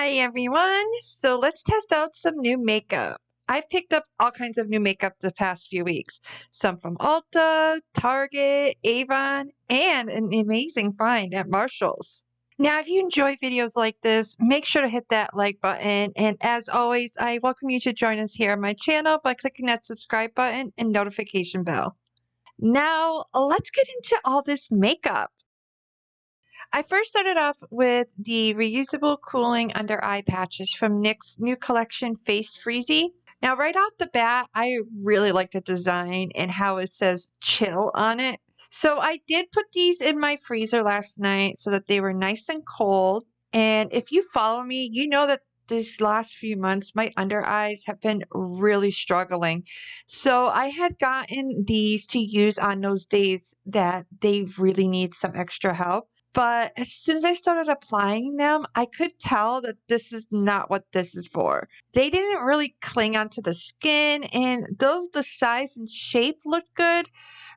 Hi everyone! So let's test out some new makeup. I've picked up all kinds of new makeup the past few weeks. Some from Ulta, Target, Avon, and an amazing find at Marshall's. Now, if you enjoy videos like this, make sure to hit that like button. And as always, I welcome you to join us here on my channel by clicking that subscribe button and notification bell. Now, let's get into all this makeup. I first started off with the reusable cooling under eye patches from NYX's new collection Face Freezy. Now, right off the bat, I really like the design and how it says chill on it. So I did put these in my freezer last night so that they were nice and cold. And if you follow me, you know that these last few months, my under eyes have been really struggling. So I had gotten these to use on those days that they really need some extra help. But as soon as I started applying them, I could tell that this is not what this is for. They didn't really cling onto the skin, and though the size and shape looked good,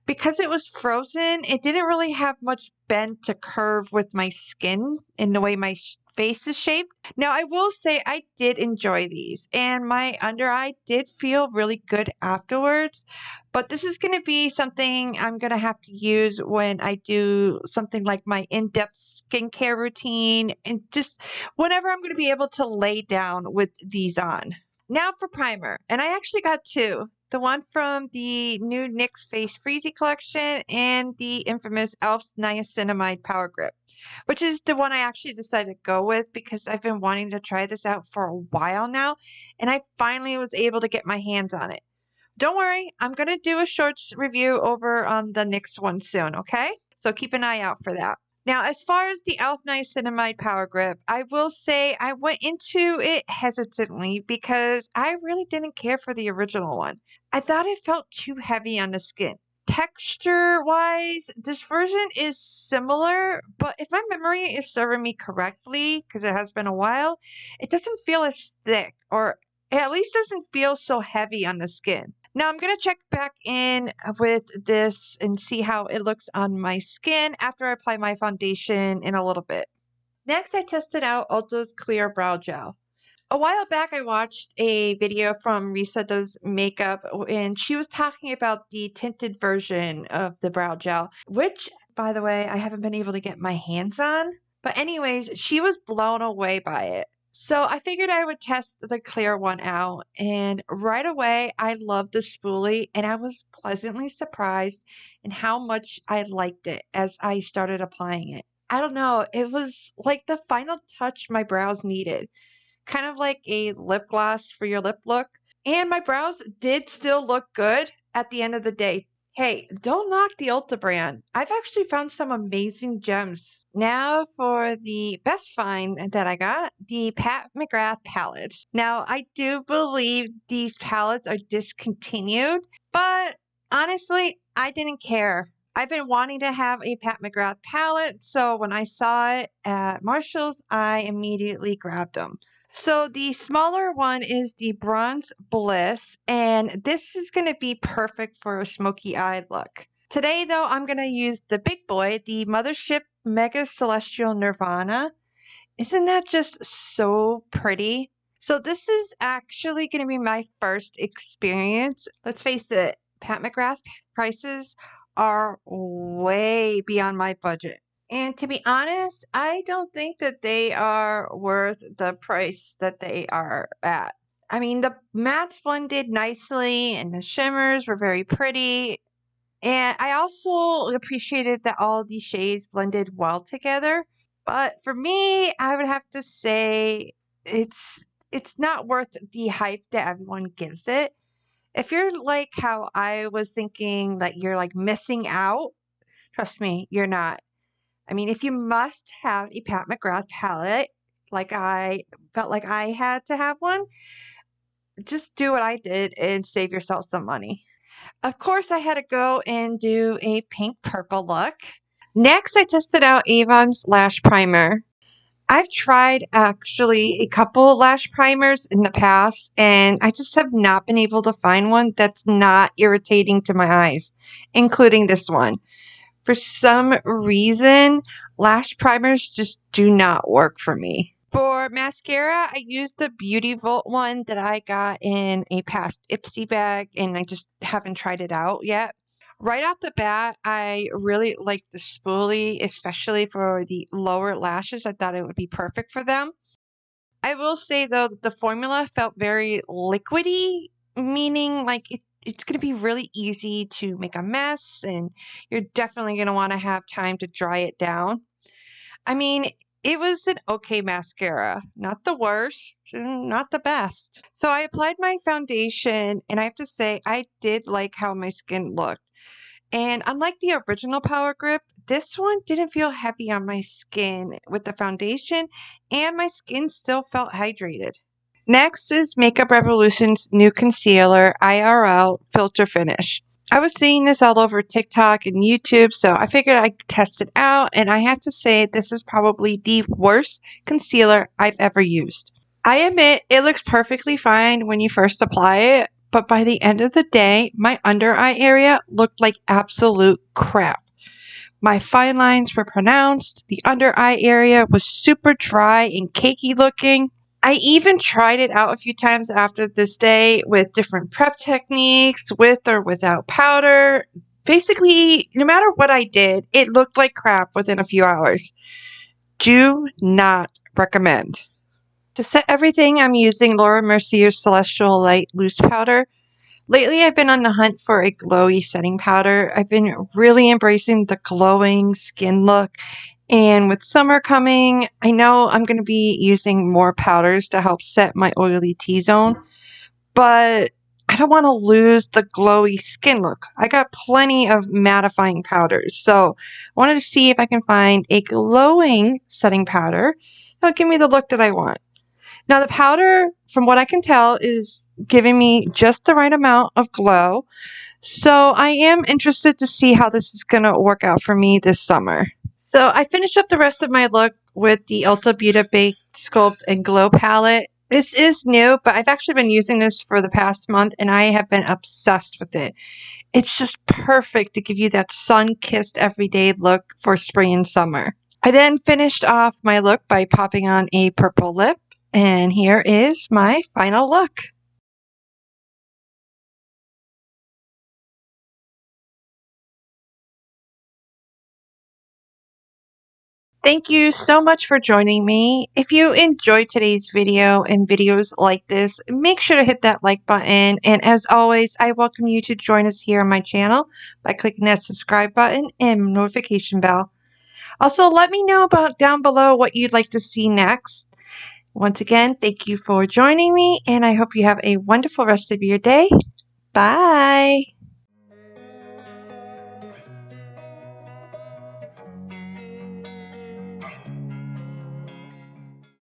because it was frozen, it didn't really have much bend to curve with my skin in the way my face is shaped. Now, I will say I did enjoy these, and my under eye did feel really good afterwards. But this is going to be something I'm going to have to use when I do something like my in-depth skincare routine and just whenever I'm going to be able to lay down with these on. Now for primer, and I actually got two. The one from the new NYX Face Freezy collection and the infamous e.l.f.'s Niacinamide Power Grip, which is the one I actually decided to go with because I've been wanting to try this out for a while now, and I finally was able to get my hands on it. Don't worry, I'm going to do a short review over on the NYX one soon, okay? So keep an eye out for that. Now, as far as the e.l.f. Niacinamide Power Grip, I will say I went into it hesitantly because I really didn't care for the original one. I thought it felt too heavy on the skin. Texture-wise, this version is similar, but if my memory is serving me correctly, because it has been a while, it doesn't feel as thick, or it at least doesn't feel so heavy on the skin. Now I'm going to check back in with this and see how it looks on my skin after I apply my foundation in a little bit. Next, I tested out Ulta's Clear Brow Gel. A while back, I watched a video from Risa Does Makeup, and she was talking about the tinted version of the brow gel, which, by the way, I haven't been able to get my hands on. But anyways, she was blown away by it. So I figured I would test the clear one out, and right away, I loved the spoolie, and I was pleasantly surprised in how much I liked it as I started applying it. I don't know, it was like the final touch my brows needed, kind of like a lip gloss for your lip look. And my brows did still look good at the end of the day. Hey, don't knock the Ulta brand. I've actually found some amazing gems. Now for the best find that I got, the Pat McGrath palettes. Now, I do believe these palettes are discontinued, but honestly, I didn't care. I've been wanting to have a Pat McGrath palette, so when I saw it at Marshall's, I immediately grabbed them. So the smaller one is the Bronze Bliss, and this is going to be perfect for a smoky eye look. Today, though, I'm going to use the big boy, the Mothership Mega Celestial Nirvana. Isn't that just so pretty? So this is actually going to be my first experience. Let's face it, Pat McGrath prices are way beyond my budget. And to be honest, I don't think that they are worth the price that they are at. I mean, the mattes blended nicely and the shimmers were very pretty. And I also appreciated that all these shades blended well together. But for me, I would have to say it's not worth the hype that everyone gives it. If you're like how I was thinking that you're like missing out, trust me, you're not. I mean, if you must have a Pat McGrath palette, like I felt like I had to have one, just do what I did and save yourself some money. Of course, I had to go and do a pink purple look. Next, I tested out Avon's lash primer. I've tried actually a couple lash primers in the past, and I just have not been able to find one that's not irritating to my eyes, including this one. For some reason, lash primers just do not work for me. For mascara, I used the Beauty Vault one that I got in a past Ipsy bag, and I just haven't tried it out yet. Right off the bat, I really like the spoolie, especially for the lower lashes. I thought it would be perfect for them. I will say though that the formula felt very liquidy, meaning like it's going to be really easy to make a mess, and you're definitely going to want to have time to dry it down. I mean, it was an okay mascara. Not the worst, not the best. So I applied my foundation, and I have to say, I did like how my skin looked. And unlike the original Power Grip, this one didn't feel heavy on my skin with the foundation, and my skin still felt hydrated. Next is Makeup Revolution's new concealer, IRL Filter Finish. I was seeing this all over TikTok and YouTube, so I figured I'd test it out, and I have to say this is probably the worst concealer I've ever used. I admit it looks perfectly fine when you first apply it, but by the end of the day, my under eye area looked like absolute crap. My fine lines were pronounced, the under eye area was super dry and cakey looking. I even tried it out a few times after this day with different prep techniques, with or without powder. Basically, no matter what I did, it looked like crap within a few hours. Do not recommend. To set everything, I'm using Laura Mercier's Celestial Light Loose Powder. Lately, I've been on the hunt for a glowy setting powder. I've been really embracing the glowing skin look. And with summer coming, I know I'm going to be using more powders to help set my oily T-zone. But I don't want to lose the glowy skin look. I got plenty of mattifying powders. So I wanted to see if I can find a glowing setting powder that'll give me the look that I want. Now, the powder, from what I can tell, is giving me just the right amount of glow. So I am interested to see how this is going to work out for me this summer. So I finished up the rest of my look with the Ulta Beauty Baked Sculpt and Glow palette. This is new, but I've actually been using this for the past month, and I have been obsessed with it. It's just perfect to give you that sun-kissed everyday look for spring and summer. I then finished off my look by popping on a purple lip. And here is my final look. Thank you so much for joining me. If you enjoyed today's video and videos like this, make sure to hit that like button. And as always, I welcome you to join us here on my channel by clicking that subscribe button and notification bell. Also, let me know about down below what you'd like to see next. Once again, thank you for joining me, and I hope you have a wonderful rest of your day. Bye.